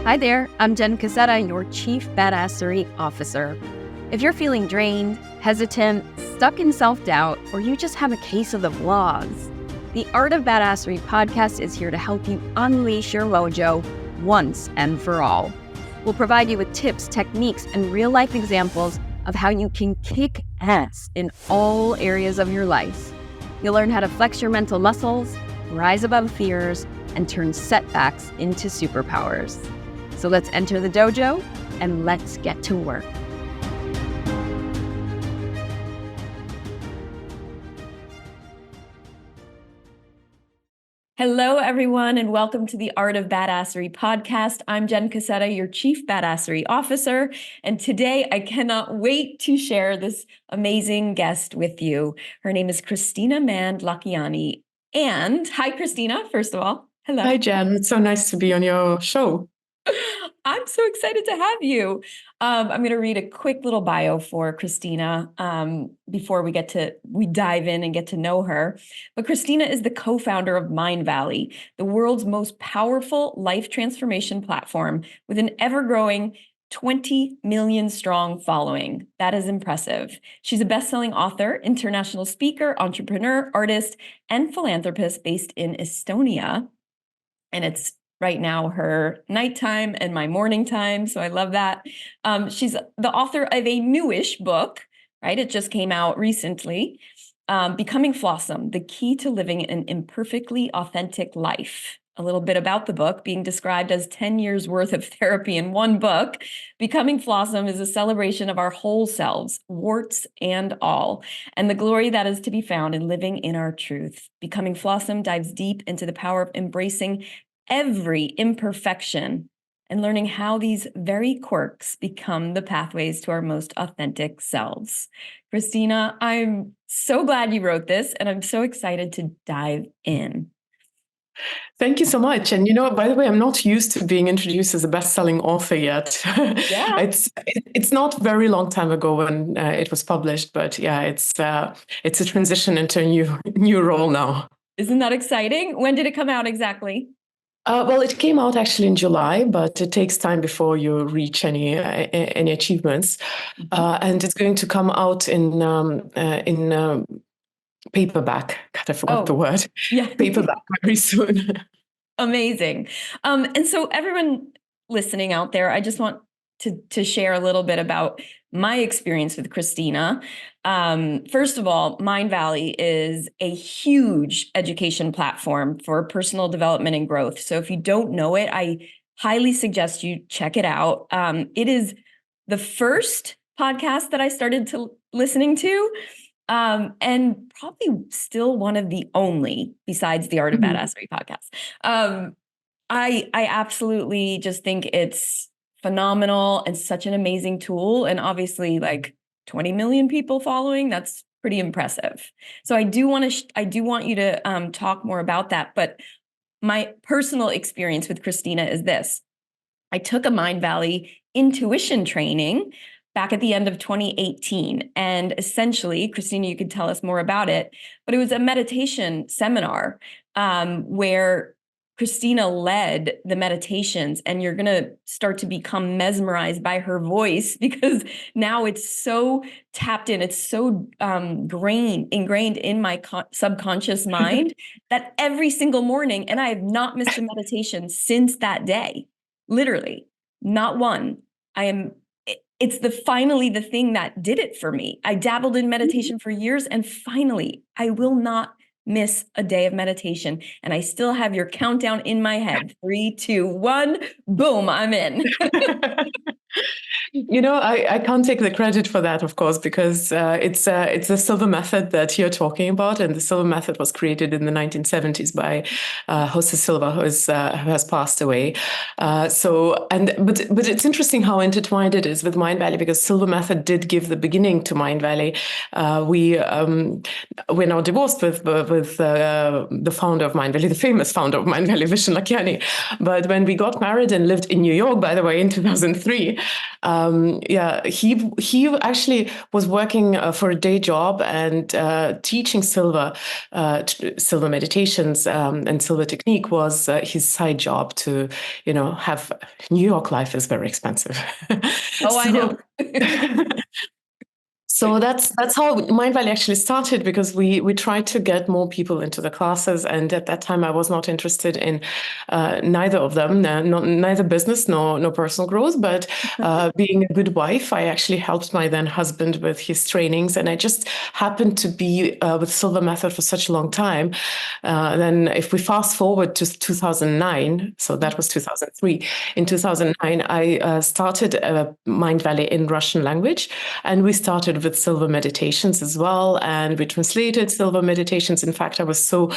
Hi there, I'm Jen Cassetta, your Chief Badassery Officer. If you're feeling drained, hesitant, stuck in self-doubt, or you just have a case of the vlogs, the Art of Badassery podcast is here to help you unleash your mojo once and for all. We'll provide you with tips, techniques, and real-life examples of how you can kick ass in all areas of your life. You'll learn how to flex your mental muscles, rise above fears, and turn setbacks into superpowers. So let's enter the dojo and let's get to work. Hello, everyone, and welcome to the Art of Badassery podcast. I'm Jen Cassetta, your Chief Badassery Officer, and today I cannot wait to share this amazing guest with you. Her name is Kristina Mänd-Lakhiani. And hi, Kristina, first of all. Hello. Hi, Jen. It's so nice to be on your show. I'm so excited to have you. I'm going to read a quick little bio for Kristina before we dive in and get to know her. But Kristina is the co-founder of Mindvalley, the world's most powerful life transformation platform with an ever-growing 20 million strong following. That is impressive. She's a best-selling author, international speaker, entrepreneur, artist, and philanthropist based in Estonia. And it's right now her nighttime and my morning time, so I love that. She's the author of a newish book, right? It just came out recently, Becoming Flawesome, The Key to Living an Imperfectly Authentic Life. A little bit about the book, being described as 10 years worth of therapy in one book. Becoming Flawesome is a celebration of our whole selves, warts and all, and the glory that is to be found in living in our truth. Becoming Flawesome dives deep into the power of embracing every imperfection and learning how these very quirks become the pathways to our most authentic selves. Kristina, I'm so glad you wrote this, and I'm so excited to dive in. Thank you so much. And by the way, I'm not used to being introduced as a best-selling author yet. Yeah. It's not very long time ago when it was published, but yeah, it's a transition into a new role now. Isn't that exciting? When did it come out exactly? Well, it came out actually in July, but it takes time before you reach any achievements, and it's going to come out in paperback. God, I forgot the word. Yeah, paperback very soon. Amazing. And so everyone listening out there, I just want to share a little bit about my experience with Kristina. First of all, Mindvalley is a huge education platform for personal development and growth. So if you don't know it, I highly suggest you check it out. It is the first podcast that I started listening to, and probably still one of the only, besides the Art of Badassery podcast. I absolutely just think it's phenomenal and such an amazing tool, and obviously like 20 million people following, that's pretty impressive. So I do want you to talk more about that, but my personal experience with Kristina is this. I took a Mindvalley intuition training back at the end of 2018, and essentially, Kristina, you could tell us more about it, but it was a meditation seminar where Kristina led the meditations, and you're going to start to become mesmerized by her voice because now it's so tapped in. It's so ingrained in my subconscious mind that every single morning, and I have not missed a meditation since that day, literally, not one. It's finally the thing that did it for me. I dabbled in meditation for years, and finally, I will not miss a day of meditation. And I still have your countdown in my head. 3, 2, 1, boom, I'm in. I can't take the credit for that, of course, because it's the Silva Method that you're talking about, and the Silva Method was created in the 1970s by Jose Silva, who has passed away. But it's interesting how intertwined it is with Mindvalley, because Silva Method did give the beginning to Mindvalley. We're now divorced with the founder of Mindvalley, the famous founder of Mindvalley, Lakhiani. But when we got married and lived in New York, by the way, in 2003. He actually was working for a day job and teaching Silva meditations, and Silva technique was his side job to, have New York life is very expensive. Oh, I know. So that's how Mindvalley actually started, because we tried to get more people into the classes, and at that time I was not interested in neither of them, neither business nor personal growth, but being a good wife. I actually helped my then husband with his trainings, and I just happened to be with Silva Method for such a long time. Then if we fast forward to 2009, so that was 2003. In 2009, I started Mindvalley in Russian language, and we started with Silva meditations as well, and we translated Silva meditations. In fact, I was so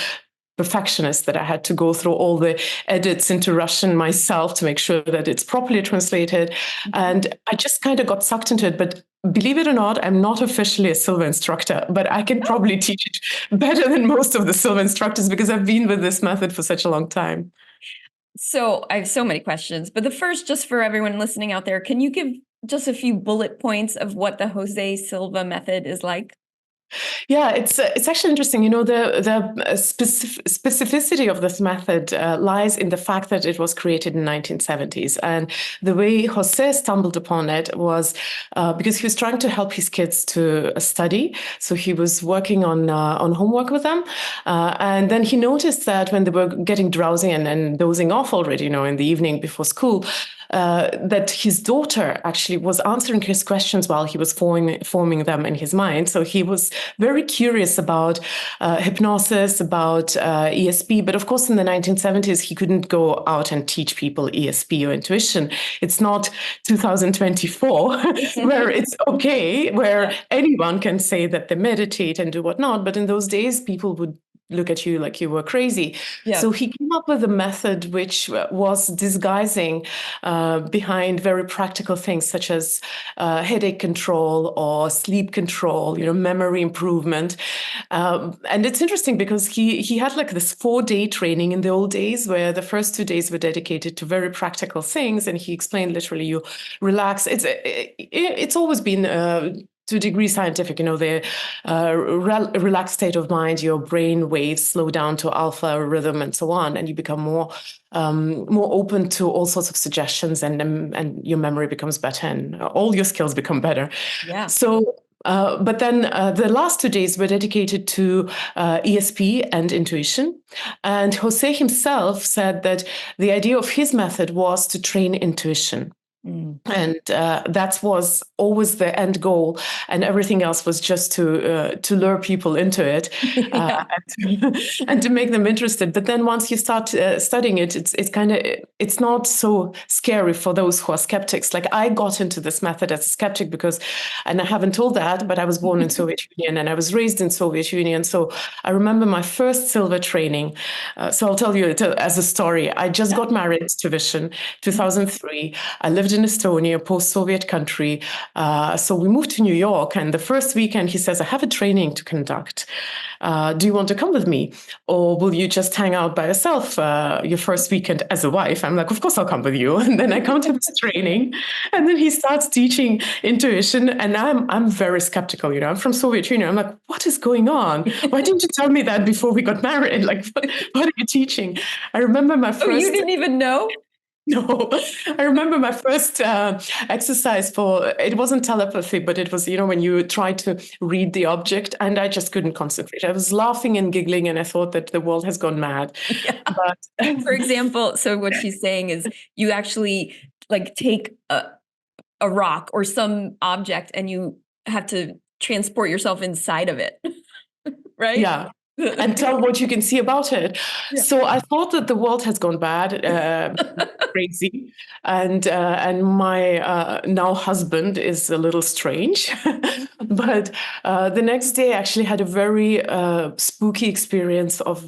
perfectionist that I had to go through all the edits into Russian myself to make sure that it's properly translated. And I just kind of got sucked into it. But believe it or not, I'm not officially a Silva instructor, but I can probably teach it better than most of the Silva instructors because I've been with this method for such a long time. So I have so many questions, but the first, just for everyone listening out there, can you give just a few bullet points of what the Jose Silva method is like? Yeah, it's actually interesting. The specificity of this method lies in the fact that it was created in the 1970s, and the way Jose stumbled upon it was because he was trying to help his kids to study. So he was working on homework with them, and then he noticed that when they were getting drowsy and dozing off already, in the evening before school, that his daughter actually was answering his questions while he was forming them in his mind. So he was very curious about hypnosis, about ESP. But of course, in the 1970s, he couldn't go out and teach people ESP or intuition. It's not 2024 where it's okay, where anyone can say that they meditate and do whatnot. But in those days, people would look at you like you were crazy. Yeah. So he came up with a method which was disguising behind very practical things such as headache control or sleep control, memory improvement. And it's interesting because he had like this 4-day training in the old days where the first 2 days were dedicated to very practical things. And he explained literally you relax. It's always been to a degree scientific, the relaxed state of mind, your brain waves slow down to alpha rhythm and so on, and you become more open to all sorts of suggestions, and your memory becomes better, and all your skills become better. Yeah. So. But then the last 2 days were dedicated to ESP and intuition. And Jose himself said that the idea of his method was to train intuition. And that was always the end goal, and everything else was just to lure people into it. And to make them interested. But then once you start studying it, it's not so scary for those who are skeptics. Like I got into this method as a skeptic because, and I haven't told that, but I was born in Soviet Union and I was raised in Soviet Union. So I remember my first Silva training. So I'll tell you it as a story. I just got married to Vision, 2003. I lived in Estonia, post-Soviet country. So we moved to New York, and the first weekend he says, I have a training to conduct. Do you want to come with me? Or will you just hang out by yourself your first weekend as a wife? I'm like, of course I'll come with you. And then I come to this training, and then he starts teaching intuition, and I'm very skeptical, I'm from Soviet Union. I'm like, what is going on? Why didn't you tell me that before we got married? Like, what are you teaching? I remember my first... Oh, you didn't even know? No, I remember my first exercise it wasn't telepathy, but it was, when you try to read the object, and I just couldn't concentrate. I was laughing and giggling, and I thought that the world has gone mad. Yeah. But for example, so what she's saying is you actually like take a rock or some object and you have to transport yourself inside of it, right? Yeah. And tell what you can see about it. Yeah. So I thought that the world has gone bad, crazy, and my now husband is a little strange. But the next day, I actually had a very spooky experience of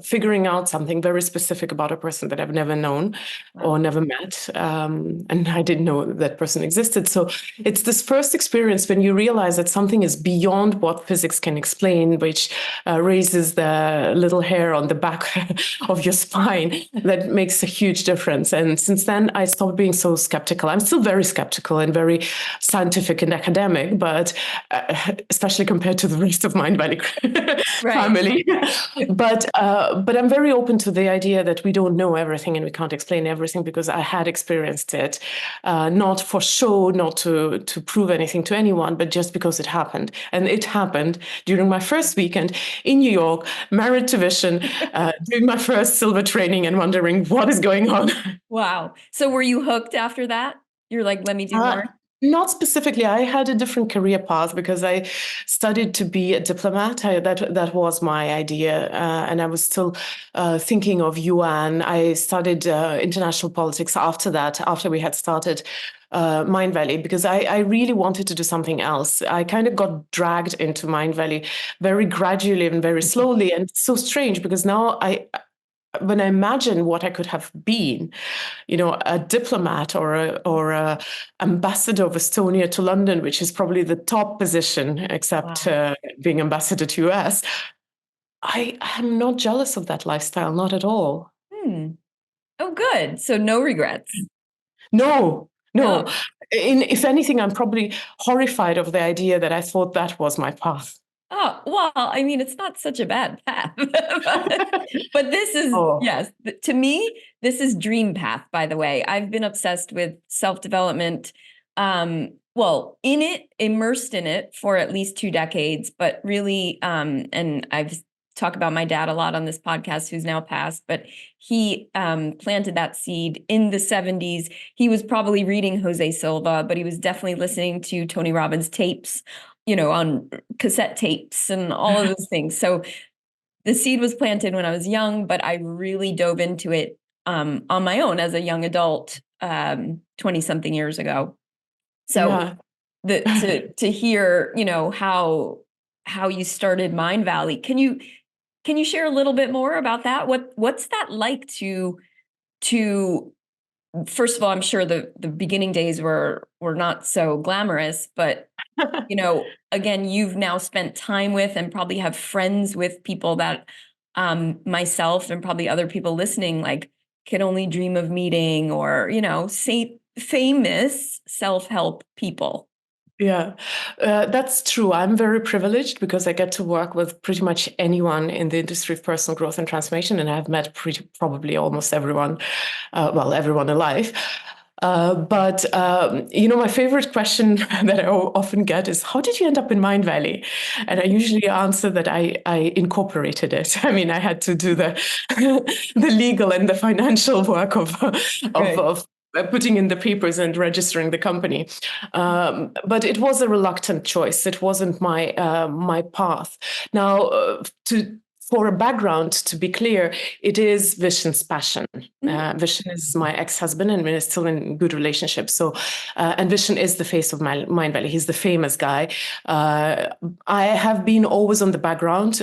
figuring out something very specific about a person that I've never known or never met. And I didn't know that person existed. So it's this first experience when you realize that something is beyond what physics can explain, which raises the little hair on the back of your spine, that makes a huge difference. And since then, I stopped being so skeptical. I'm still very skeptical and very scientific and academic, but especially compared to the rest of Mindvalley family. But I'm very open to the idea that we don't know everything and we can't explain everything, because I had experienced it, not for show, not to prove anything to anyone, but just because it happened. And it happened during my first weekend in New York, married to Vision, doing my first Silva training and wondering what is going on. Wow. So were you hooked after that? You're like, let me do more? Not specifically. I had a different career path because I studied to be a diplomat. That was my idea, and I was still thinking of UN. I studied international politics after that, after we had started Mindvalley, because I really wanted to do something else. I kind of got dragged into Mindvalley very gradually and very slowly, and it's so strange because now when I imagine what I could have been, a diplomat or a ambassador of Estonia to London, which is probably the top position, except being ambassador to US, I am not jealous of that lifestyle, not at all. Oh, good. So no regrets. No. If anything, I'm probably horrified of the idea that I thought that was my path. Oh, well, I mean, it's not such a bad path, but this is, yes, to me, this is dream path, by the way. I've been obsessed with self-development, immersed in it for at least 2 decades, but really, and I've talked about my dad a lot on this podcast, who's now passed, but he planted that seed in the 70s. He was probably reading Jose Silva, but he was definitely listening to Tony Robbins tapes, on cassette tapes and all of those things. So the seed was planted when I was young, but I really dove into it on my own as a young adult 20-something years ago. So to hear, how you started Mindvalley, can you share a little bit more about that? What's that like to first of all, I'm sure the beginning days were not so glamorous, but again, you've now spent time with and probably have friends with people that myself and probably other people listening like can only dream of meeting, or famous self-help people. Yeah, that's true. I'm very privileged because I get to work with pretty much anyone in the industry of personal growth and transformation, and I've met probably almost everyone, everyone alive. But my favorite question that I often get is, how did you end up in Mindvalley? And I usually answer that I incorporated it. I mean, I had to do the legal and the financial work of putting in the papers and registering the company. But it was a reluctant choice. It wasn't my path. Now, for a background, to be clear, it is Vision's passion. Vision is my ex-husband, and we're still in good relationship. So, and Vision is the face of Mindvalley. He's the famous guy. I have been always on the background,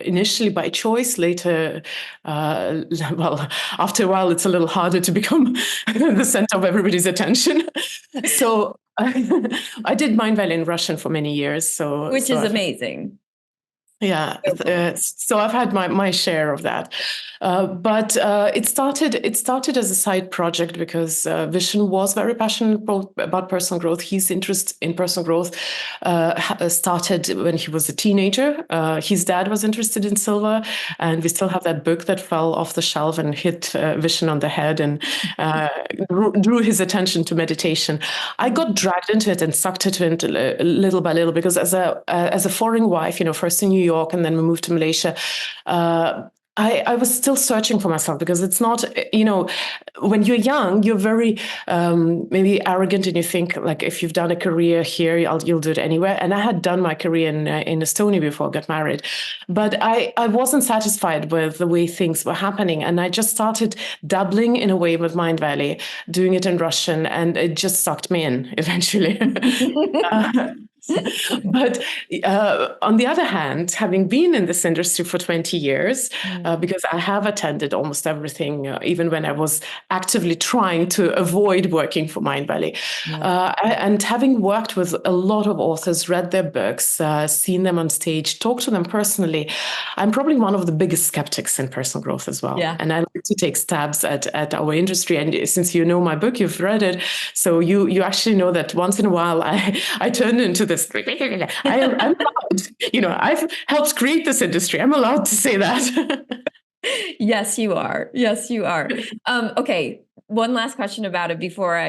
initially by choice. Later, after a while, it's a little harder to become the center of everybody's attention. So I did Mindvalley in Russian for many years. Which is amazing. Yeah, so I've had my share of that, but it started as a side project because Vision was very passionate about personal growth. His interest in personal growth started when he was a teenager. His dad was interested in Silva, and we still have that book that fell off the shelf and hit Vision on the head and drew his attention to meditation. I got dragged into it and sucked into it little by little because as a foreign wife, first in New York, and then we moved to Malaysia. I was still searching for myself because it's not, when you're young, you're very maybe arrogant, and you think like if you've done a career here, you'll do it anywhere. And I had done my career in Estonia before I got married, but I wasn't satisfied with the way things were happening, and I just started dabbling in a way with Mindvalley, doing it in Russian, and it just sucked me in eventually. But on the other hand, having been in this industry for 20 years, because I have attended almost everything, even when I was actively trying to avoid working for Mindvalley, and having worked with a lot of authors, read their books, seen them on stage, talked to them personally, I'm probably one of the biggest skeptics in personal growth as well. Yeah. And I like to take stabs at our industry. And since you know my book, you've read it, so you actually know that once in a while I turn into this. I'm allowed, I've helped create this industry. I'm allowed to say that. Yes, you are. Yes, you are. Okay, one last question about it before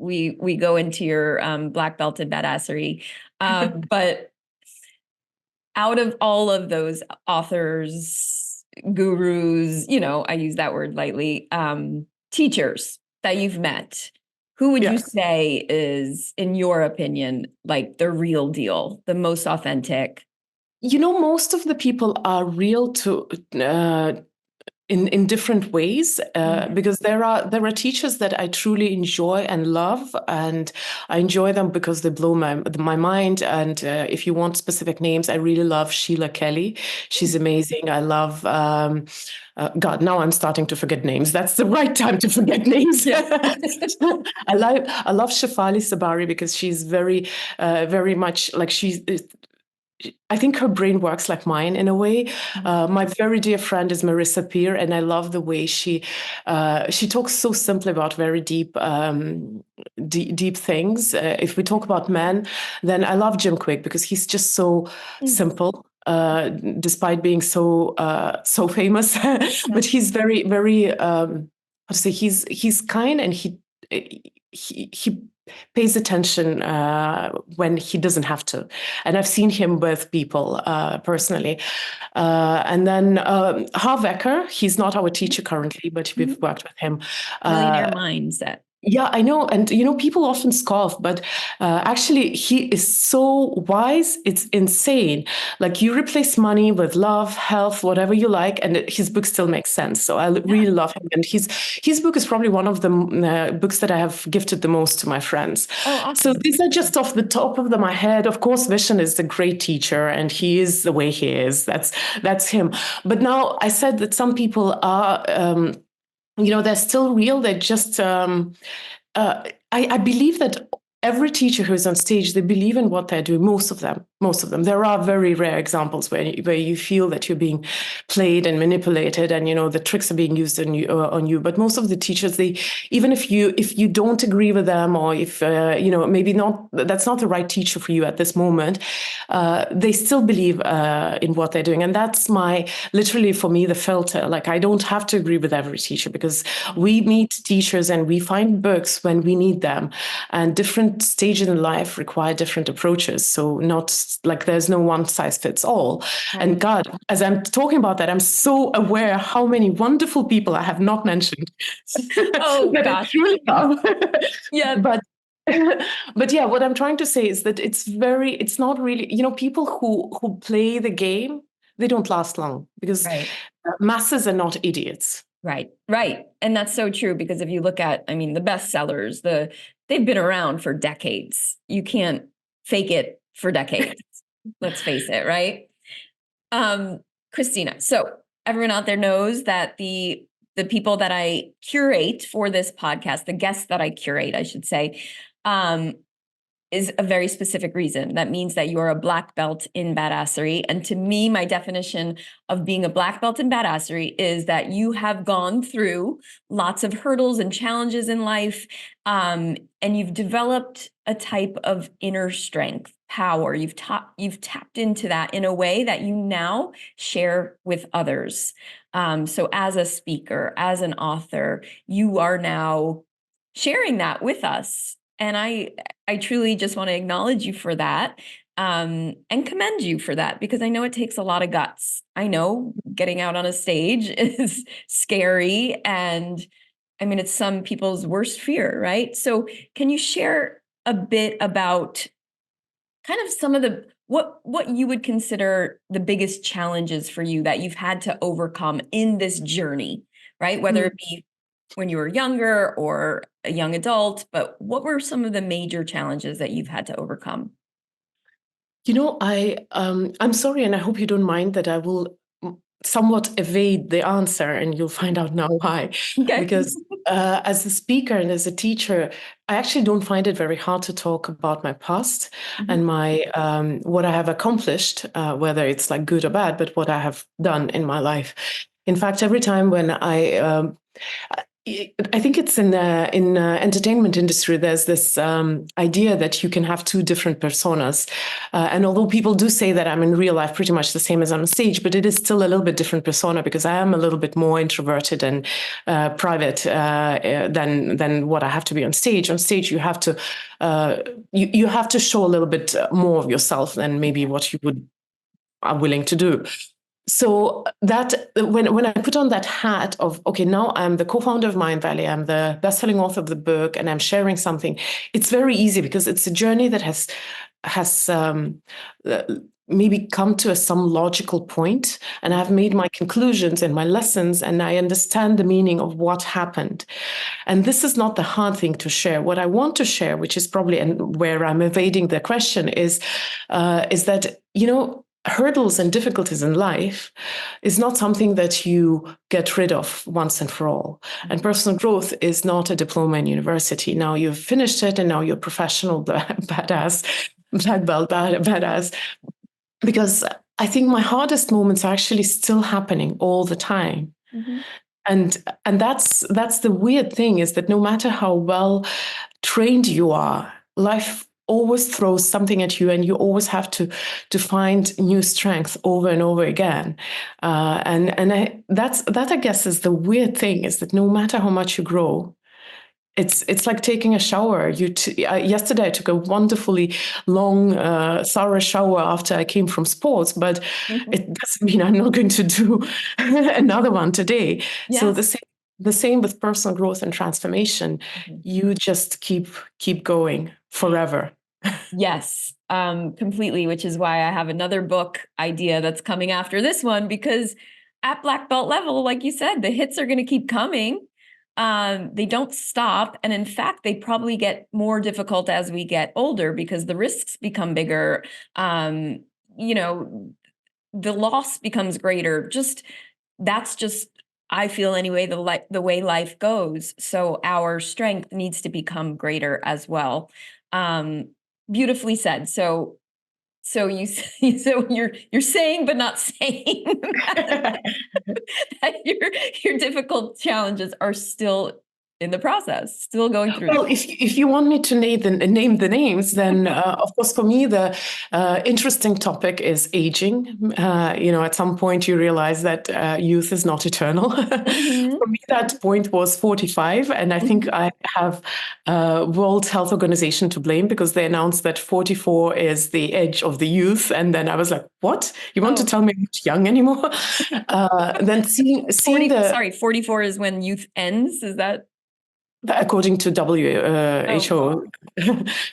we go into your black belted badassery. But out of all of those authors, gurus, I use that word lightly, teachers that you've met, who would you say is, in your opinion, like the real deal, the most authentic? Most of the people are real to in different ways, because there are teachers that I truly enjoy and love, and I enjoy them because they blow my mind. And if you want specific names, I really love Sheila Kelly. She's amazing. I love God, now I'm starting to forget names. That's the right time to forget names. Yeah. I love Shafali Sabari because she's very much like I think her brain works like mine in a way. My very dear friend is Marissa Peer, and I love the way she talks so simply about very deep deep things. If we talk about men, then I love Jim Quick because he's just so simple. Despite being so famous, but he's very how to say, he's kind, and he pays attention when he doesn't have to. And I've seen him with people personally. And then Harv Eker, he's not our teacher currently, but we've worked with him. Millionaire mindset. Yeah, I know. And, people often scoff, but actually he is so wise. It's insane. Like, you replace money with love, health, whatever you like, and his book still makes sense. So I really love him. And his book is probably one of the books that I have gifted the most to my friends. Oh, awesome. So these are just off the top of my head. Of course, Vishen is a great teacher, and he is the way he is. That's him. But now, I said that some people are they're still real. They're just, I believe that every teacher who's on stage, they believe in what they're doing. Most of them. There are very rare examples where you feel that you're being played and manipulated, and the tricks are being used on you. But most of the teachers, they, even if you don't agree with them, or if maybe not, that's not the right teacher for you at this moment, they still believe in what they're doing, and that's literally for me the filter. Like, I don't have to agree with every teacher, because we meet teachers and we find books when we need them, and different stages in life require different approaches. So not like there's no one size fits all. Right. And God, as I'm talking about that, I'm so aware how many wonderful people I have not mentioned. Oh gosh, really love. Yeah, but yeah, what I'm trying to say is that it's not really, people who play the game, they don't last long, because masses are not idiots. Right. And that's so true, because if you look at, the bestsellers, they've been around for decades. You can't fake it for decades. Let's face it, right? Kristina, so everyone out there knows that the people that I curate for this podcast, the guests that I curate, I should say, is a very specific reason. That means that you're a black belt in badassery. And to me, my definition of being a black belt in badassery is that you have gone through lots of hurdles and challenges in life, and you've developed a type of inner strength, power. You've tapped into that in a way that you now share with others. So as a speaker, as an author, you are now sharing that with us. And I truly just want to acknowledge you for that, and commend you for that, because I know it takes a lot of guts. I know getting out on a stage is scary, and it's some people's worst fear, right? So can you share a bit about kind of some of what you would consider the biggest challenges for you that you've had to overcome in this journey, right? Whether it be when you were younger or a young adult, but what were some of the major challenges that you've had to overcome? I'm sorry, and I hope you don't mind that I will somewhat evade the answer, and you'll find out now why. Okay. Because as a speaker and as a teacher, I actually don't find it very hard to talk about my past and my what I have accomplished, whether it's like good or bad, but what I have done in my life. In fact, every time when I think it's in entertainment industry, there's this idea that you can have two different personas. And although people do say that I'm in real life pretty much the same as on stage, but it is still a little bit different persona because I am a little bit more introverted and private than what I have to be on stage. On stage, you have to you have to show a little bit more of yourself than maybe what you are willing to do. So that when I put on that hat of, okay, now I'm the co-founder of Mindvalley, I'm the best-selling author of the book, and I'm sharing something, it's very easy because it's a journey that has maybe come to some logical point, and I've made my conclusions and my lessons, and I understand the meaning of what happened. And this is not the hard thing to share. What I want to share, which is probably and where I'm evading the question, is that, hurdles and difficulties in life is not something that you get rid of once and for all. And personal growth is not a diploma in university. Now you've finished it and now you're professional badass, black belt badass. Because I think my hardest moments are actually still happening all the time. And that's the weird thing, is that no matter how well trained you are, life always throws something at you, and you always have to find new strength over and over again. That I guess is the weird thing, is that no matter how much you grow, it's like taking a shower. Yesterday I took a wonderfully long, thorough shower after I came from sports, but it doesn't mean I'm not going to do another one today. Yes. So the same with personal growth and transformation. You just keep going forever. Yes, completely, which is why I have another book idea that's coming after this one, because at black belt level, like you said, the hits are going to keep coming. They don't stop. And in fact, they probably get more difficult as we get older because the risks become bigger. The loss becomes greater. That's just, I feel anyway, the way life goes. So our strength needs to become greater as well. Beautifully said. So you're saying but not saying that your difficult challenges are still in the process, still going through. Well, if you want me to name the names, then of course, for me, the interesting topic is aging. At some point you realize that youth is not eternal. For me, that point was 45, and I think I have World Health Organization to blame, because they announced that 44 is the edge of the youth, and then I was like, "What? You want to tell me I'm not young anymore?" Then seeing 44 is when youth ends. Is that? According to WHO,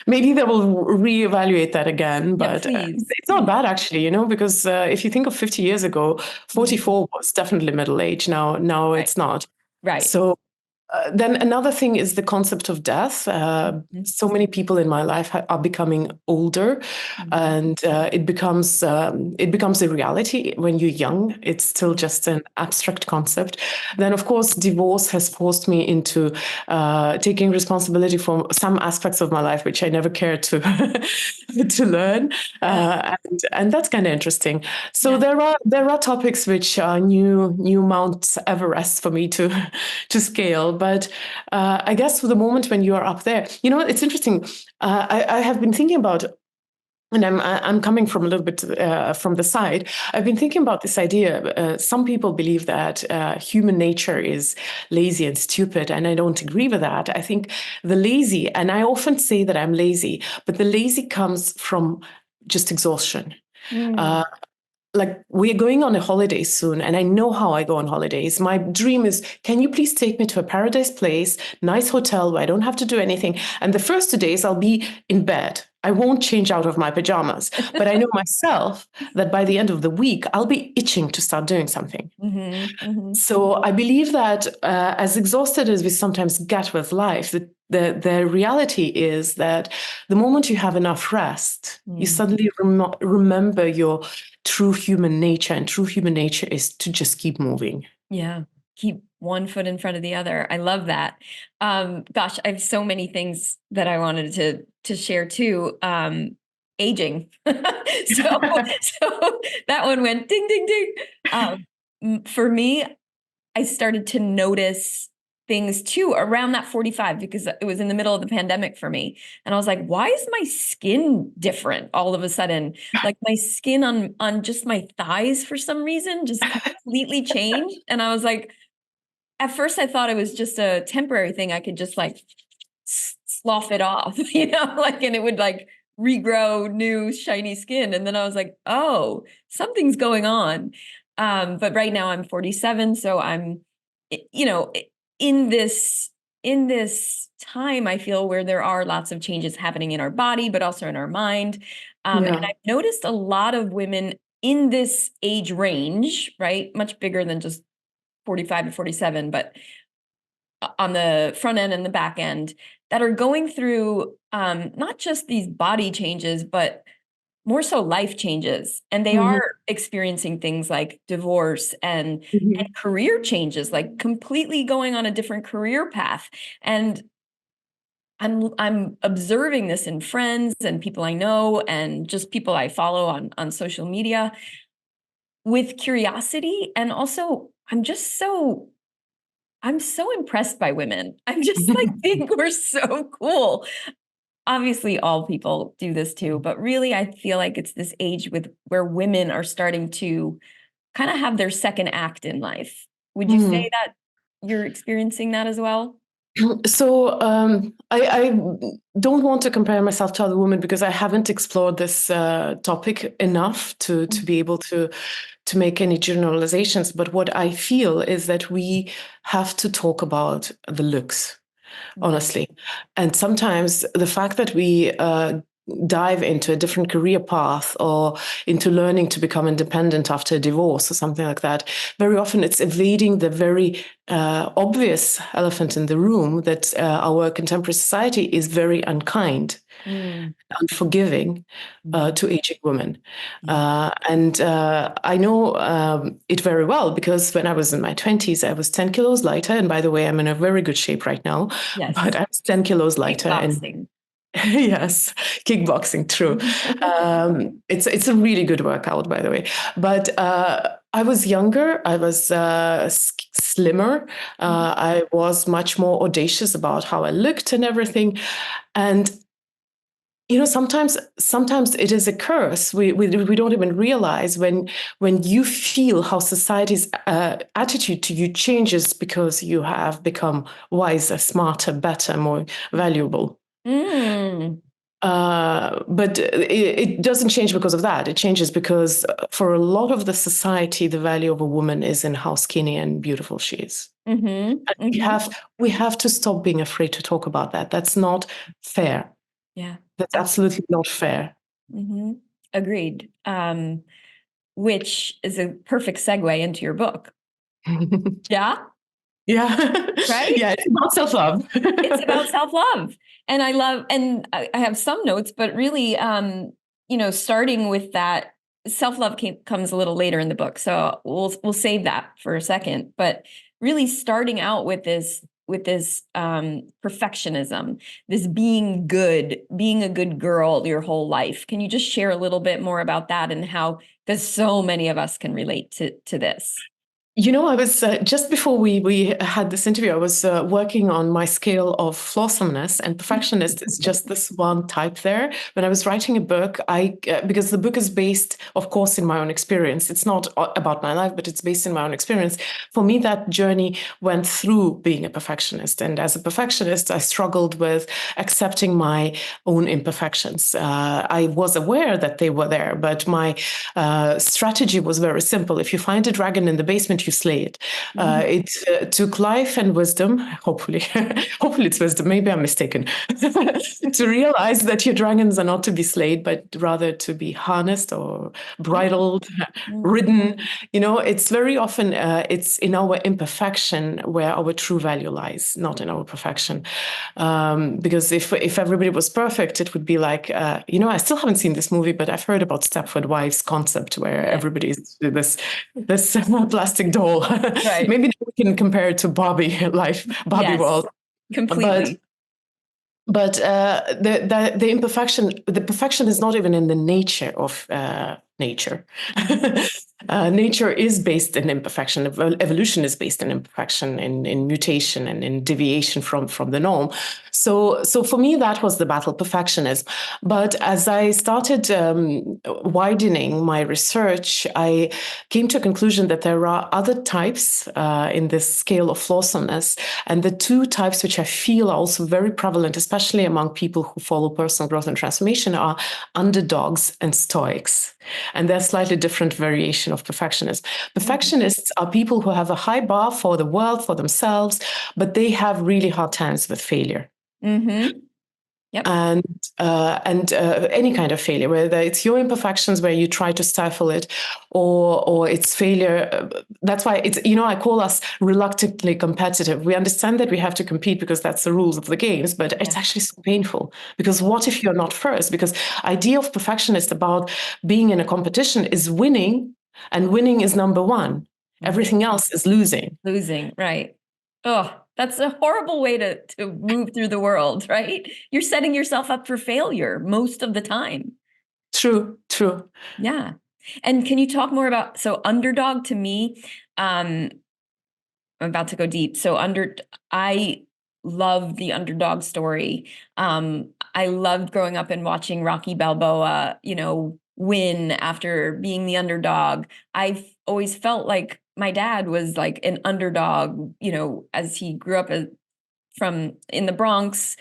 maybe they will reevaluate that again, but it's not bad actually, because if you think of 50 years ago, 44 was definitely middle age. Now it's not. Right. So then another thing is the concept of death. So many people in my life are becoming older, and it becomes a reality when you're young. It's still just an abstract concept. Then, of course, divorce has forced me into taking responsibility for some aspects of my life which I never cared to to learn, and that's kind of interesting. So there are topics which are new Mount Everest for me to scale. But I guess for the moment when you are up there, it's interesting. I have been thinking about, and I'm coming from a little bit from the side. I've been thinking about this idea. Some people believe that human nature is lazy and stupid, and I don't agree with that. I think the lazy, and I often say that I'm lazy, but the lazy comes from just exhaustion. Like, we're going on a holiday soon, and I know how I go on holidays. My dream is, can you please take me to a paradise place, nice hotel where I don't have to do anything? And the first 2 days I'll be in bed. I won't change out of my pajamas, but I know myself that by the end of the week, I'll be itching to start doing something. So I believe that as exhausted as we sometimes get with life, the reality is that the moment you have enough rest, you suddenly remember your true human nature, and true human nature is to just keep moving. Yeah. Keep one foot in front of the other. I love that. Gosh, I have so many things that I wanted to share too. Aging. So that one went ding, ding, ding. For me, I started to notice things too around that 45, because it was in the middle of the pandemic for me. And I was like, why is my skin different all of a sudden? Like my skin on just my thighs for some reason just completely changed. And I was like, at first I thought it was just a temporary thing. I could just like slough it off, like, and it would like regrow new shiny skin. And then I was like, oh, something's going on. But right now I'm 47. So I'm, in this time, I feel, where there are lots of changes happening in our body, but also in our mind. And I've noticed a lot of women in this age range, right? Much bigger than just 45 to 47, but on the front end and the back end, that are going through not just these body changes, but more so life changes. And they are experiencing things like divorce and career changes, like completely going on a different career path. And I'm observing this in friends and people I know and just people I follow on social media with curiosity. And also I'm so impressed by women. I'm just like, think we're so cool. Obviously, all people do this too, but really, I feel like it's this age where women are starting to kind of have their second act in life. Would you say that you're experiencing that as well? So I don't want to compare myself to other women because I haven't explored this topic enough to be able to make any generalizations. But what I feel is that we have to talk about the looks, honestly. And sometimes the fact that we dive into a different career path or into learning to become independent after a divorce or something like that, very often it's evading the very obvious elephant in the room that our contemporary society is very unkind, unforgiving to aging women. And I know it very well because when I was in my 20s, I was 10 kilos lighter. And by the way, I'm in a very good shape right now, but I was 10 kilos lighter. And yes, kickboxing, true. It's a really good workout, by the way. But I was younger. I was slimmer. I was much more audacious about how I looked and everything. And sometimes it is a curse. We don't even realize when you feel how society's attitude to you changes because you have become wiser, smarter, better, more valuable. But it doesn't change because of that. It changes because for a lot of the society, the value of a woman is in how skinny and beautiful she is. And we have to stop being afraid to talk about that. That's not fair. Yeah. That's absolutely not fair. Agreed. Which is a perfect segue into your book. Yeah? Yeah. Right? Yeah, it's about self-love. It's about self-love. And I have some notes, but really, starting with that, self-love comes a little later in the book. So we'll save that for a second. But really starting out with this perfectionism, this being a good girl your whole life. Can you just share a little bit more about that and how, because so many of us can relate to this? I was just before we had this interview, I was working on my scale of flawesomeness, and perfectionist is just this one type there. When I was writing a book, because the book is based, of course, in my own experience. It's not about my life, but it's based in my own experience. For me, that journey went through being a perfectionist. And as a perfectionist, I struggled with accepting my own imperfections. I was aware that they were there, but my strategy was very simple. If you find a dragon in the basement, moment you slay it. It took life and wisdom, hopefully, hopefully it's wisdom, maybe I'm mistaken, to realize that your dragons are not to be slayed, but rather to be harnessed or bridled, ridden. It's very often, it's in our imperfection where our true value lies, not in our perfection. Because if everybody was perfect, it would be like, I still haven't seen this movie, but I've heard about Stepford Wives concept where everybody's this plastic doll. Right. Maybe we can compare it to Barbie life, Barbie world. Completely. But the imperfection, the perfection is not even in the nature of nature. Nature is based in imperfection. Evolution is based in imperfection, in mutation, and in deviation from the norm. So for me, that was the battle, perfectionism. But as I started widening my research, I came to a conclusion that there are other types in this scale of flawesomeness. And the two types which I feel are also very prevalent, especially among people who follow personal growth and transformation, are underdogs and stoics. And they're slightly different variation of perfectionism. Perfectionists are people who have a high bar for the world, for themselves, but they have really hard times with failure. Yep. And any kind of failure, whether it's your imperfections where you try to stifle it, or it's failure. That's why it's, I call us reluctantly competitive. We understand that we have to compete because that's the rules of the games, but it's actually so painful, because what if you're not first? Because idea of perfectionist about being in a competition is winning, and winning is number one. Everything else is losing. Losing, right. Oh, that's a horrible way to move through the world, right? You're setting yourself up for failure most of the time. True. Yeah. And can you talk more about, so underdog to me, I'm about to go deep. So I love the underdog story. I loved growing up and watching Rocky Balboa, win after being the underdog. I've always felt like my dad was like an underdog, as he grew up from in the Bronx,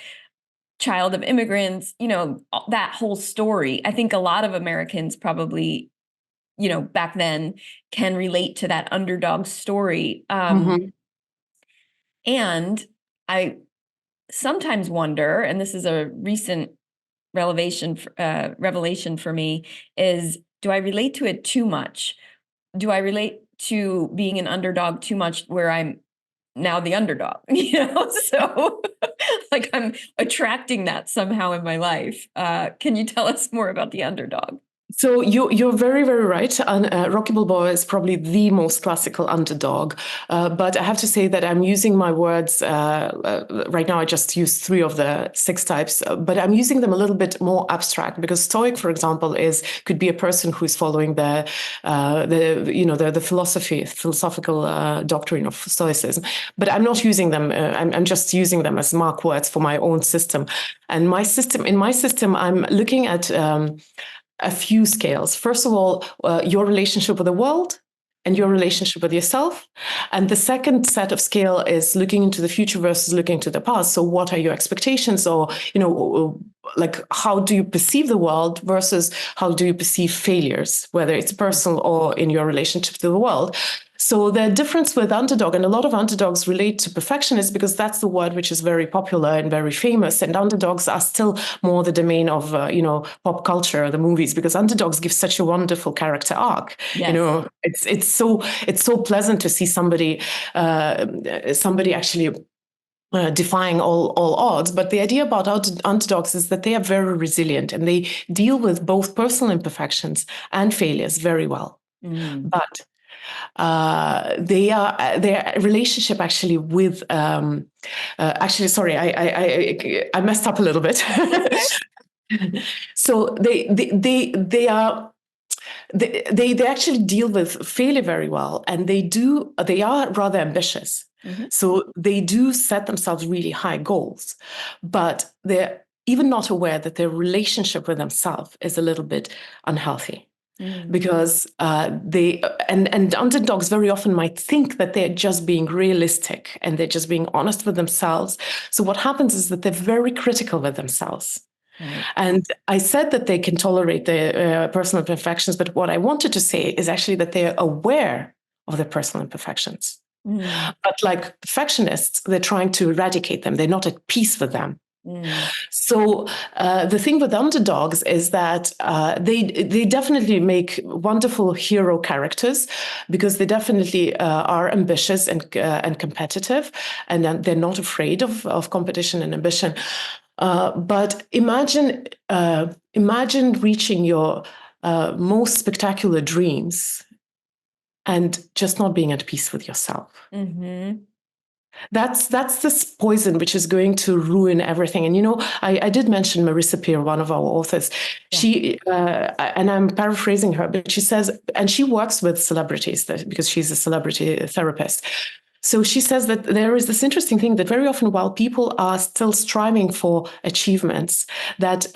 child of immigrants, that whole story. I think a lot of Americans probably, back then can relate to that underdog story. And I sometimes wonder, and this is a recent revelation for me, is, do I relate to it too much? Do I relate to being an underdog too much, where I'm now the underdog, so like I'm attracting that somehow in my life. Can you tell us more about the underdog? So you're very, very right. Rocky Balboa is probably the most classical underdog. But I have to say that I'm using my words right now. I just used 3 of the 6 types, but I'm using them a little bit more abstract, because Stoic, for example, could be a person who is following the philosophical doctrine of Stoicism. But I'm not using them. I'm just using them as mark words for my own system. And in my system, I'm looking at a few scales. First of all, your relationship with the world and your relationship with yourself. And the second set of scale is looking into the future versus looking to the past. So what are your expectations, or, like, how do you perceive the world versus how do you perceive failures, whether it's personal or in your relationship to the world. So the difference with underdog, and a lot of underdogs relate to perfectionists because that's the word which is very popular and very famous. And underdogs are still more the domain of, pop culture, the movies, because underdogs give such a wonderful character arc. Yes. It's so pleasant to see somebody actually defying all odds. But the idea about underdogs is that they are very resilient and they deal with both personal imperfections and failures very well. But their relationship actually with sorry, I messed up a little bit. So they actually deal with failure very well, and they are rather ambitious. So they do set themselves really high goals, but they're even not aware that their relationship with themselves is a little bit unhealthy. Because and underdogs very often might think that they're just being realistic and they're just being honest with themselves. So what happens is that they're very critical with themselves. Right. And I said that they can tolerate the personal imperfections, but what I wanted to say is actually that they're aware of their personal imperfections. Mm. But like perfectionists, they're trying to eradicate them. They're not at peace with them. Mm. So the thing with underdogs is that they definitely make wonderful hero characters, because they definitely are ambitious and competitive, and they're not afraid of competition and ambition. But imagine reaching your most spectacular dreams and just not being at peace with yourself. Mm-hmm. That's this poison which is going to ruin everything. And I did mention Marissa Peer, one of our authors. Yeah. She and I'm paraphrasing her, but she says, and she works with celebrities because she's a celebrity therapist. So she says that there is this interesting thing that very often, while people are still striving for achievements, that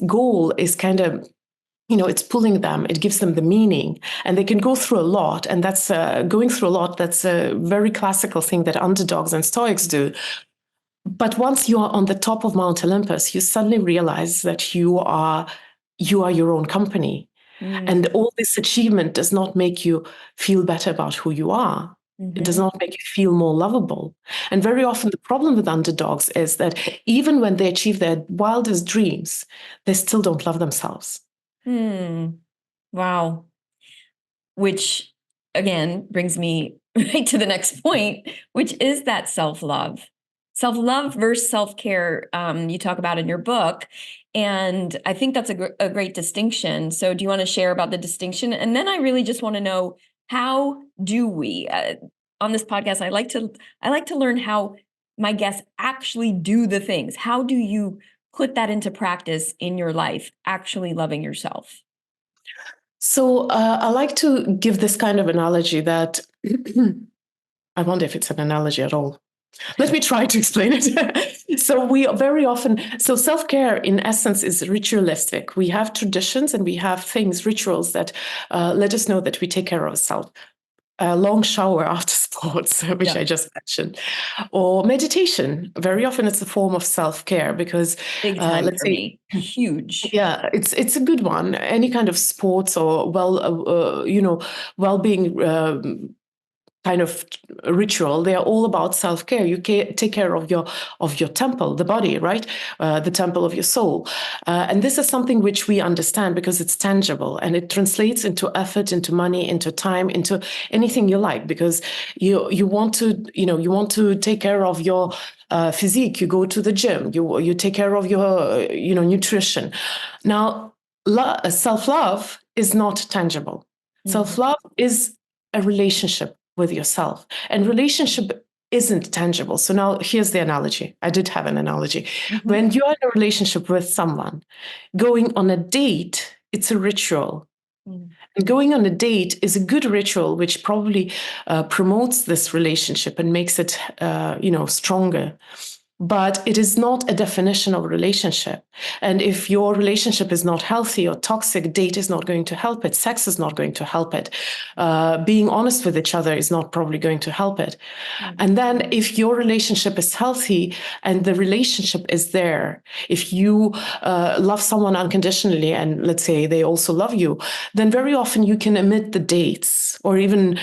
goal is kind of, it's pulling them, it gives them the meaning, and they can go through a lot. And that's going through a lot. That's a very classical thing that underdogs and Stoics do. But once you are on the top of Mount Olympus, you suddenly realize that you are your own company. And all this achievement does not make you feel better about who you are. Mm-hmm. It does not make you feel more lovable. And very often the problem with underdogs is that even when they achieve their wildest dreams, they still don't love themselves. Wow. Which, again, brings me right to the next point, which is that self-love. Self-love versus self-care, you talk about in your book. And I think that's a great distinction. So do you want to share about the distinction? And then I really just want to know, how do we, on this podcast, I like to learn how my guests actually do the things. How do you put that into practice in your life, actually loving yourself? So I like to give this kind of analogy that I wonder if it's an analogy at all. Let me try to explain it. So we very often, self-care in essence is ritualistic. We have traditions and we have things, rituals that let us know that we take care of ourselves. A long shower after sports, which I just mentioned, or meditation. Very often it's a form of self-care because big time for me. Huge. Yeah, it's a good one. Any kind of sports or well-being kind of ritual, they are all about self-care. You take care of your temple, the body, right? The temple of your soul. And this is something which we understand because it's tangible and it translates into effort, into money, into time, into anything you like, because you want to take care of your physique. You go to the gym, you take care of your nutrition. Now, self-love is not tangible. Self-love is a relationship with yourself, and relationship isn't tangible. So now here's the analogy. I did have an analogy. When you're in a relationship with someone, going on a date, it's a ritual. And going on a date is a good ritual, which probably promotes this relationship and makes it stronger. But it is not a definition of a relationship. And if your relationship is not healthy or toxic, date is not going to help it. Sex is not going to help it. Being honest with each other is not probably going to help it. And then if your relationship is healthy and the relationship is there, if you love someone unconditionally and let's say they also love you, then very often you can omit the dates or even,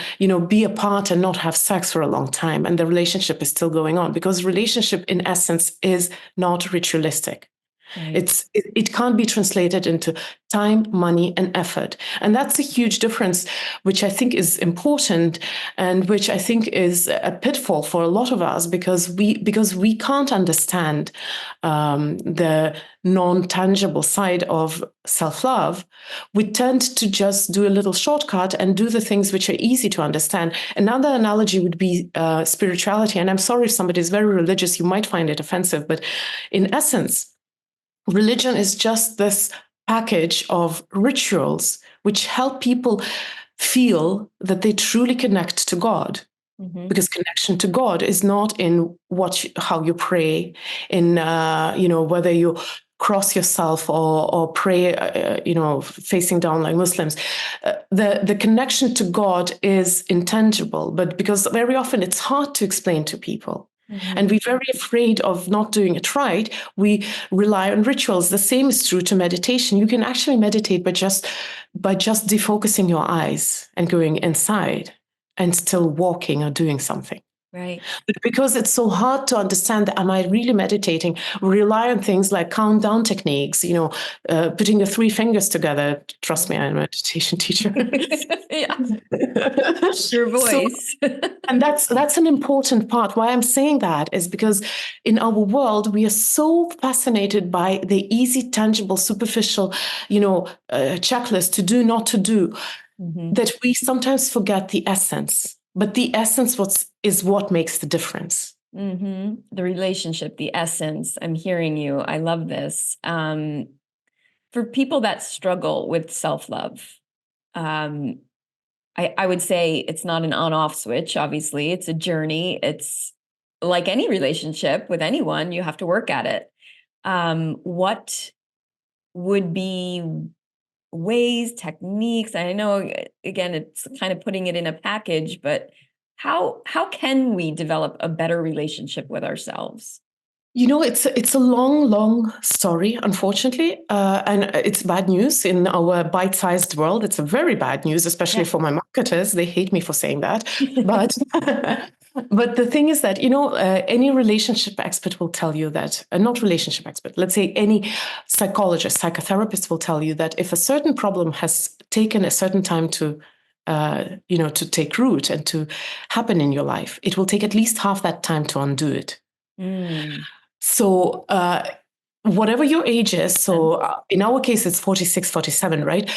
be apart and not have sex for a long time. And the relationship is still going on because relationship in essence is not ritualistic. Right. It can't be translated into time, money, and effort. And that's a huge difference, which I think is important and which I think is a pitfall for a lot of us because we can't understand the non-tangible side of self-love. We tend to just do a little shortcut and do the things which are easy to understand. Another analogy would be spirituality. And I'm sorry if somebody is very religious, you might find it offensive, but in essence, religion is just this package of rituals which help people feel that they truly connect to God. Because connection to God is not in how you pray, in whether you cross yourself or pray, facing down like Muslims. The connection to God is intangible, but because very often it's hard to explain to people. And we're very afraid of not doing it right. We rely on rituals. The same is true to meditation. You can actually meditate by just defocusing your eyes and going inside and still walking or doing something. Right. But because it's so hard to understand, am I really meditating? Rely on things like countdown techniques, putting your three fingers together. Trust me, I'm a meditation teacher. Yeah. Your voice. And that's an important part. Why I'm saying that is because in our world, we are so fascinated by the easy, tangible, superficial, checklist to do, not to do, that we sometimes forget the essence. But the essence is what makes the difference. The relationship, the essence. I'm hearing you. I love this. For people that struggle with self-love, I would say it's not an on-off switch. Obviously, it's a journey. It's like any relationship with anyone, you have to work at it. What would be ways, techniques? I know, again, it's kind of putting it in a package, but how can we develop a better relationship with ourselves? It's a long story, unfortunately, and it's bad news in our bite-sized world. It's a very bad news, especially for my marketers. They hate me for saying that, but but the thing is that any relationship expert will tell you that, not relationship expert. Let's say any psychologist, psychotherapist will tell you that if a certain problem has taken a certain time to take root and to happen in your life, it will take at least half that time to undo it. So whatever your age is, so in our case, it's 46, 47, right?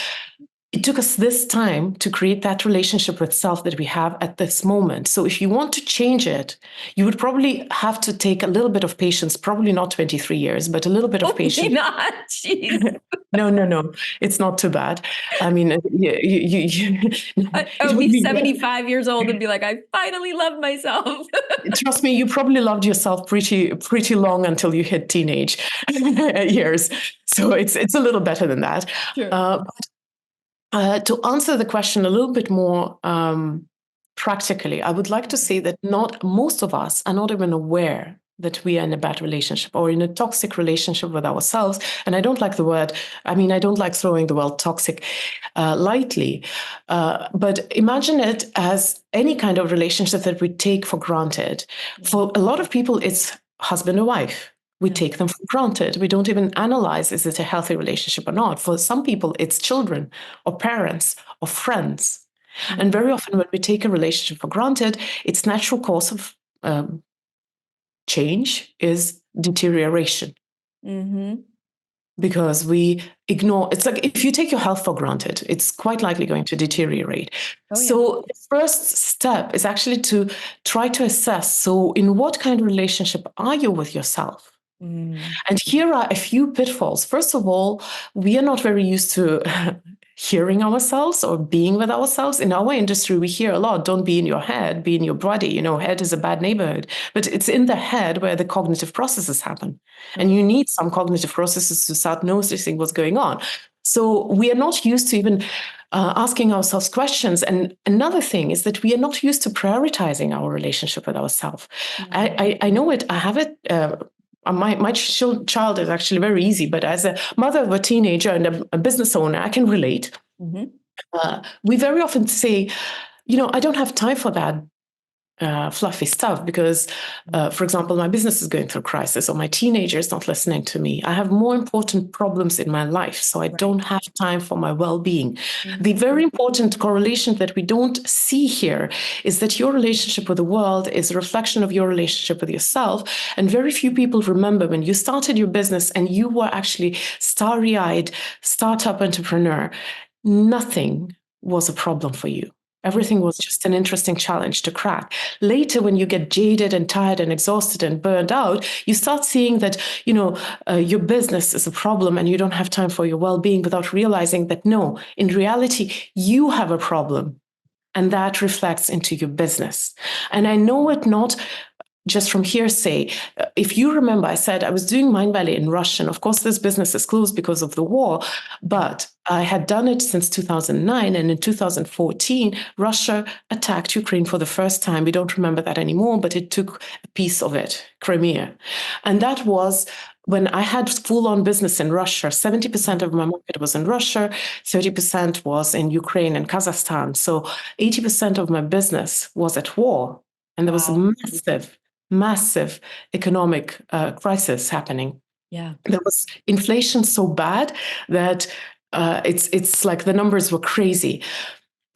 It took us this time to create that relationship with self that we have at this moment. So if you want to change it, you would probably have to take a little bit of patience, probably not 23 years, but a little bit of patience. Not, jeez. No, it's not too bad. I mean, I would be 75 years old and be like, I finally love myself. Trust me, you probably loved yourself pretty long until you hit teenage years. So it's a little better than that. Sure. To answer the question a little bit more practically, I would like to say that not most of us are not even aware that we are in a bad relationship or in a toxic relationship with ourselves. And I don't like the word, I don't like throwing the word toxic lightly, but imagine it as any kind of relationship that we take for granted. For a lot of people, it's husband and wife. We take them for granted. We don't even analyze, is it a healthy relationship or not? For some people, it's children or parents or friends. And very often when we take a relationship for granted, its natural course of change is deterioration. Because we ignore, it's like if you take your health for granted, it's quite likely going to deteriorate. So the first step is actually to try to assess, so in what kind of relationship are you with yourself? And here are a few pitfalls. First of all, we are not very used to hearing ourselves or being with ourselves. In our industry, we hear a lot, don't be in your head, be in your body. Head is a bad neighborhood. But it's in the head where the cognitive processes happen. And you need some cognitive processes to start noticing what's going on. So we are not used to even asking ourselves questions. And another thing is that we are not used to prioritizing our relationship with ourselves. I know it, I have it. My child is actually very easy, but as a mother of a teenager and a business owner, I can relate. We very often say, I don't have time for that fluffy stuff because, for example, my business is going through a crisis or my teenager is not listening to me. I have more important problems in my life, so I don't have time for my well-being. The very important correlation that we don't see here is that your relationship with the world is a reflection of your relationship with yourself. And very few people remember when you started your business and you were actually starry-eyed startup entrepreneur, nothing was a problem for you. Everything was just an interesting challenge to crack. Later, when you get jaded and tired and exhausted and burned out, you start seeing that, your business is a problem and you don't have time for your well-being without realizing that, no, in reality, you have a problem. And that reflects into your business. And I know it not just from hearsay. If you remember, I said I was doing Mindvalley in Russian. Of course, this business is closed because of the war, but I had done it since 2009. And in 2014, Russia attacked Ukraine for the first time. We don't remember that anymore, but it took a piece of it, Crimea. And that was when I had full-on business in Russia. 70% of my market was in Russia, 30% was in Ukraine and Kazakhstan. So 80% of my business was at war. And there was a massive economic crisis happening. Yeah. There was inflation so bad that it's like the numbers were crazy.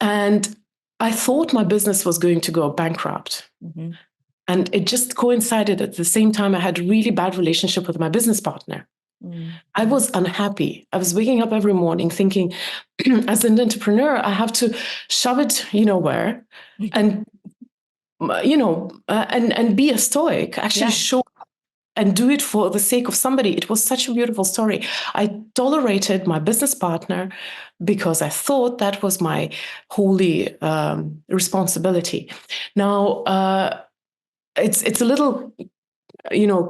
And I thought my business was going to go bankrupt. Mm-hmm. And it just coincided at the same time I had a really bad relationship with my business partner. Mm. I was unhappy. I was waking up every morning thinking, as an entrepreneur, I have to shove it, where, and and be a stoic, actually show up and do it for the sake of somebody. It was such a beautiful story. I tolerated my business partner because I thought that was my holy responsibility. Now, it's a little,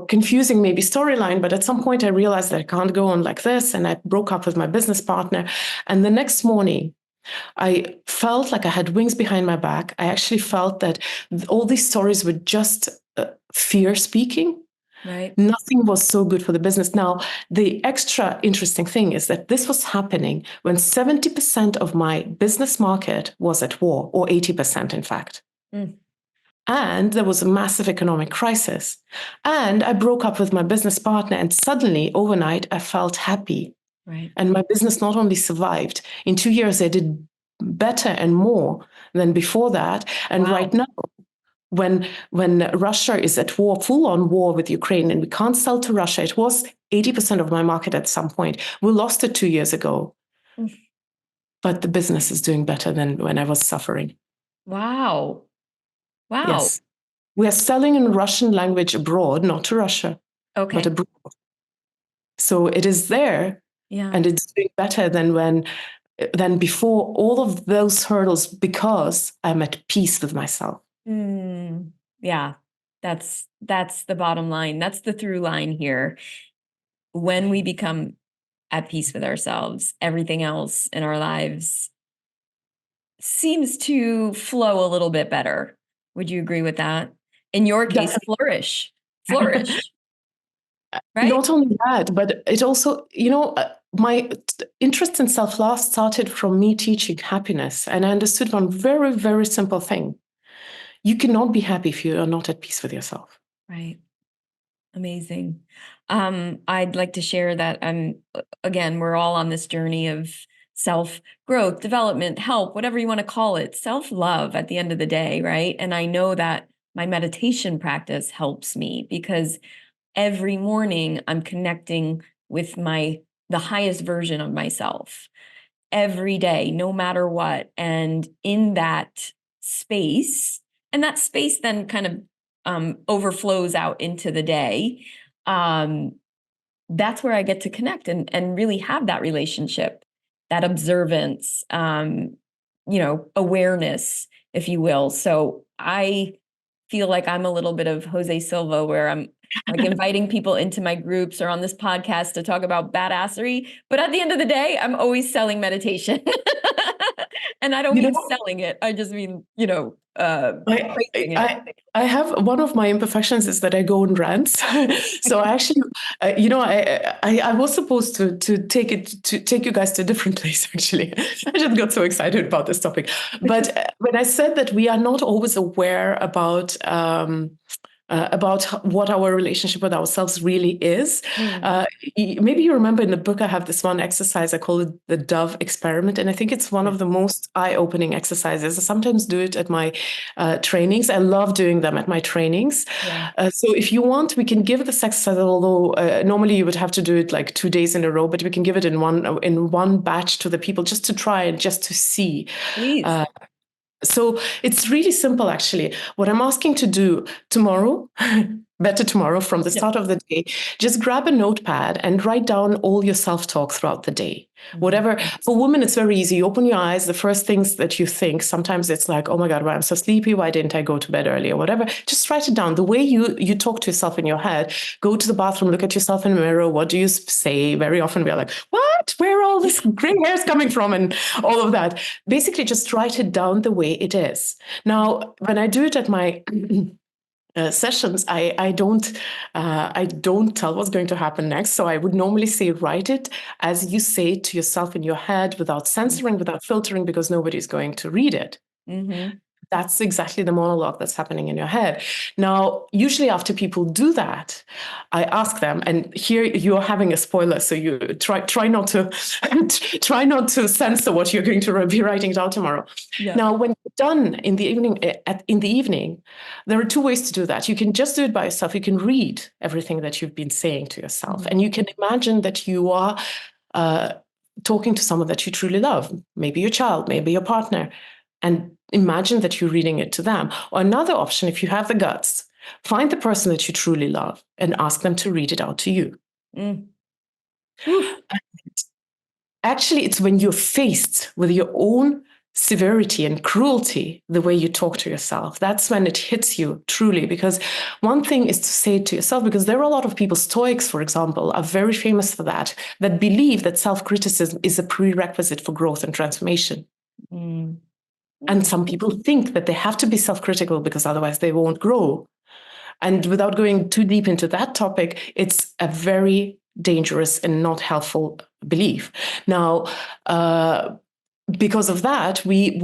confusing maybe storyline, but at some point I realized that I can't go on like this, and I broke up with my business partner. And the next morning, I felt like I had wings behind my back. I actually felt that all these stories were just fear speaking. Right. Nothing was so good for the business. Now, the extra interesting thing is that this was happening when 70% of my business market was at war, or 80%, in fact. Mm. And there was a massive economic crisis. And I broke up with my business partner, and suddenly, overnight, I felt happy. Right. And my business not only survived, in 2 years, I did better and more than before that. And right now, when Russia is at war, full-on war with Ukraine, and we can't sell to Russia, it was 80% of my market at some point. We lost it 2 years ago. But the business is doing better than when I was suffering. Wow. Yes. We are selling in Russian language abroad, not to Russia, but abroad. So it is there, and it's doing better than before all of those hurdles, because I'm at peace with myself. Yeah, that's the bottom line. That's the through line here. When we become at peace with ourselves, everything else in our lives seems to flow a little bit better. Would you agree with that? In your case, flourish. Right? Not only that, but it also, my interest in self-love started from me teaching happiness. And I understood one very, very simple thing. You cannot be happy if you are not at peace with yourself. Right. Amazing. I'd like to share that again, we're all on this journey of self-growth, development, help, whatever you want to call it, self-love at the end of the day, right? And I know that my meditation practice helps me, because every morning I'm connecting with the highest version of myself every day, no matter what. And in that space, and that space then kind of overflows out into the day. That's where I get to connect and really have that relationship, that observance, awareness, if you will. So I feel like I'm a little bit of Jose Silva, where I'm like inviting people into my groups or on this podcast to talk about badassery. But at the end of the day, I'm always selling meditation. And I don't mean selling it. I just mean, I have one of my imperfections is that I go on rants. So I actually, I was supposed to take you guys to a different place. Actually, I just got so excited about this topic. But when I said that we are not always aware about what our relationship with ourselves really is. Maybe you remember in the book, I have this one exercise, I call it the Dove experiment. And I think it's one of the most eye-opening exercises. I sometimes do it at my trainings. I love doing them at my trainings. So if you want, we can give this exercise, although normally you would have to do it like 2 days in a row, but we can give it in one batch to the people, just to try and just to see. Please. So it's really simple, actually. What I'm asking to do tomorrow, better tomorrow, from the Yep. start of the day, just grab a notepad and write down all your self-talk throughout the day. Whatever. For women, it's very easy. You open your eyes, the first things that you think, sometimes it's like, oh my God, why I'm so sleepy. Why didn't I go to bed earlier? Whatever. Just write it down. The way you talk to yourself in your head, go to the bathroom, look at yourself in the mirror. What do you say? Very often we're like, what? Where are all this gray hairs coming from? And all of that. Basically, just write it down the way it is. Now, when I do it at my sessions, I don't tell what's going to happen next. So I would normally say, write it as you say it to yourself in your head, without censoring, without filtering, because nobody's going to read it. Mm-hmm. That's exactly the monologue that's happening in your head. Now, usually after people do that, I ask them, and here you're having a spoiler, so you try not to try not to censor what you're going to be writing down tomorrow. Yeah. Now, when you're done in the evening, there are two ways to do that. You can just do it by yourself. You can read everything that you've been saying to yourself, and you can imagine that you are talking to someone that you truly love, maybe your child, maybe your partner, and imagine that you're reading it to them. Or another option, if you have the guts, find the person that you truly love and ask them to read it out to you. Actually, it's when you're faced with your own severity and cruelty, the way you talk to yourself, that's when it hits you truly. Because one thing is to say it to yourself, because there are a lot of people, Stoics, for example, are very famous for that believe that self-criticism is a prerequisite for growth and transformation. And some people think that they have to be self-critical because otherwise they won't grow. And without going too deep into that topic, it's a very dangerous and not helpful belief. Now, because of that, we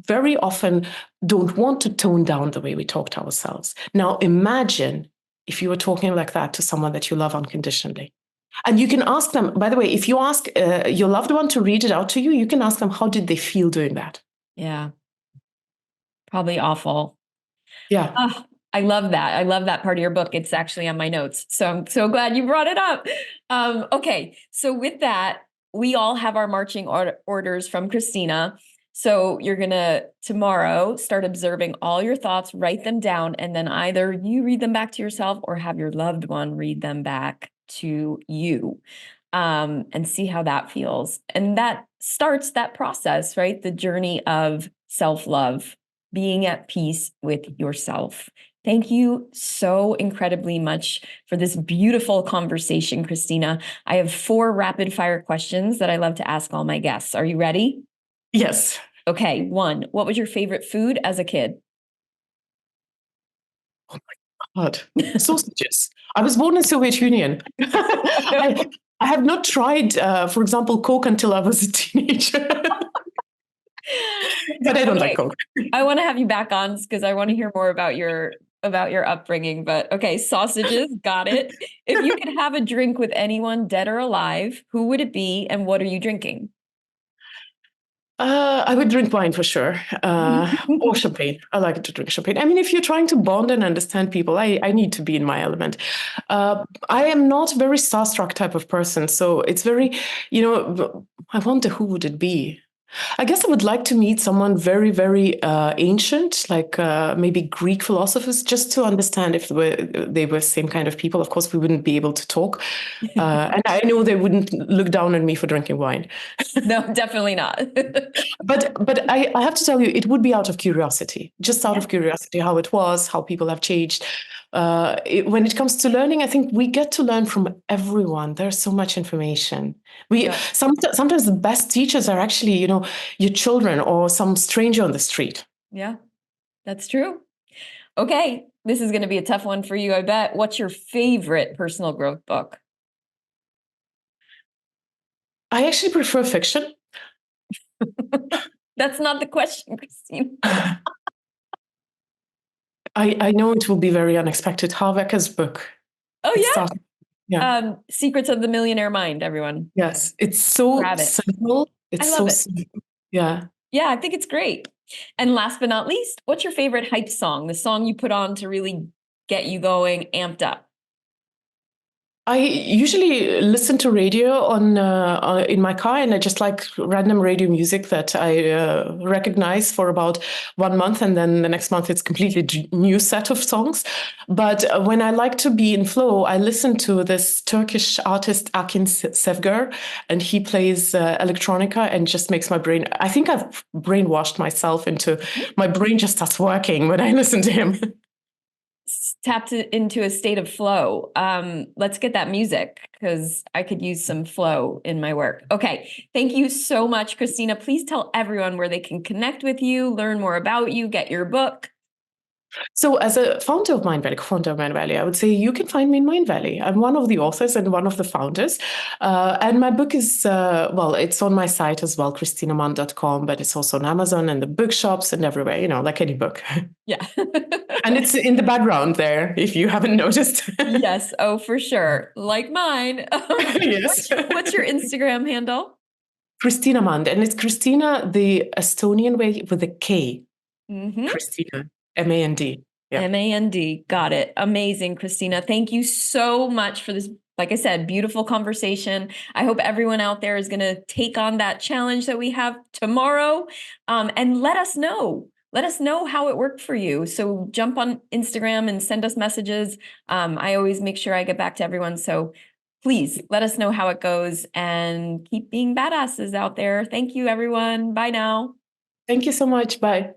very often don't want to tone down the way we talk to ourselves. Now, imagine if you were talking like that to someone that you love unconditionally. And you can ask them, by the way, if you ask your loved one to read it out to you, you can ask them, how did they feel doing that? Yeah. Probably awful. Yeah. Oh, I love that. I love that part of your book. It's actually on my notes. So I'm so glad you brought it up. Okay. So with that, we all have our marching orders from Kristina. So you're going to tomorrow start observing all your thoughts, write them down, and then either you read them back to yourself or have your loved one read them back to you, and see how that feels. And that starts that process, right? The journey of self-love, being at peace with yourself. Thank you so incredibly much for this beautiful conversation, Kristina. I have 4 rapid fire questions that I love to ask all my guests. Are you ready? Yes. Okay. 1, what was your favorite food as a kid? Oh my God. Sausages. I was born in Soviet Union. I have not tried, for example, Coke until I was a teenager. But I don't like Coke. I want to have you back on because I want to hear more about your upbringing. But okay, sausages, got it. If you could have a drink with anyone, dead or alive, who would it be, and what are you drinking? I would drink wine for sure, or champagne. I like to drink champagne. I mean, if you're trying to bond and understand people, I need to be in my element. I am not a very starstruck type of person, so it's very, I wonder who would it be. I guess I would like to meet someone very, very ancient, like maybe Greek philosophers, just to understand if they were same kind of people. Of course, we wouldn't be able to talk. And I know they wouldn't look down on me for drinking wine. No, definitely not. But I have to tell you, it would be out of curiosity, just out of curiosity, how it was, how people have changed. When it comes to learning, I think we get to learn from everyone. There's so much information. Sometimes the best teachers are actually, your children or some stranger on the street. Yeah, that's true. Okay, this is going to be a tough one for you, I bet. What's your favorite personal growth book? I actually prefer fiction. That's not the question, Christine. I know it will be very unexpected. Harvecker's book. Oh, yeah. Secrets of the Millionaire Mind, everyone. Yes, it's so simple. I love it. Simple. Yeah. Yeah, I think it's great. And last but not least, what's your favorite hype song? The song you put on to really get you going, amped up? I usually listen to radio in my car, and I just like random radio music that I recognize for about 1 month, and then the next month it's completely new set of songs. But when I like to be in flow, I listen to this Turkish artist Akin Sevger, and he plays electronica and just makes my brain. I think I've brainwashed myself into my brain just starts working when I listen to him. Tapped into a state of flow. Let's get that music because I could use some flow in my work. Okay. Thank you so much, Kristina. Please tell everyone where they can connect with you, learn more about you, get your book. So as a founder of Mindvalley, co-founder of Mindvalley, I would say you can find me in Mindvalley. I'm one of the authors and one of the founders. And my book is, well, it's on my site as well, KristinaMänd.com, but it's also on Amazon and the bookshops and everywhere, like any book. Yeah. And it's in the background there, if you haven't noticed. Yes. Oh, for sure. Like mine. Yes. What's your Instagram handle? Kristina Mänd. And it's Kristina the Estonian way with a K. Mm-hmm. Kristina. M-A-N-D. Yeah. M-A-N-D. Got it. Amazing, Kristina. Thank you so much for this, like I said, beautiful conversation. I hope everyone out there is going to take on that challenge that we have tomorrow, and let us know. Let us know how it worked for you. So jump on Instagram and send us messages. I always make sure I get back to everyone. So please let us know how it goes and keep being badasses out there. Thank you, everyone. Bye now. Thank you so much. Bye.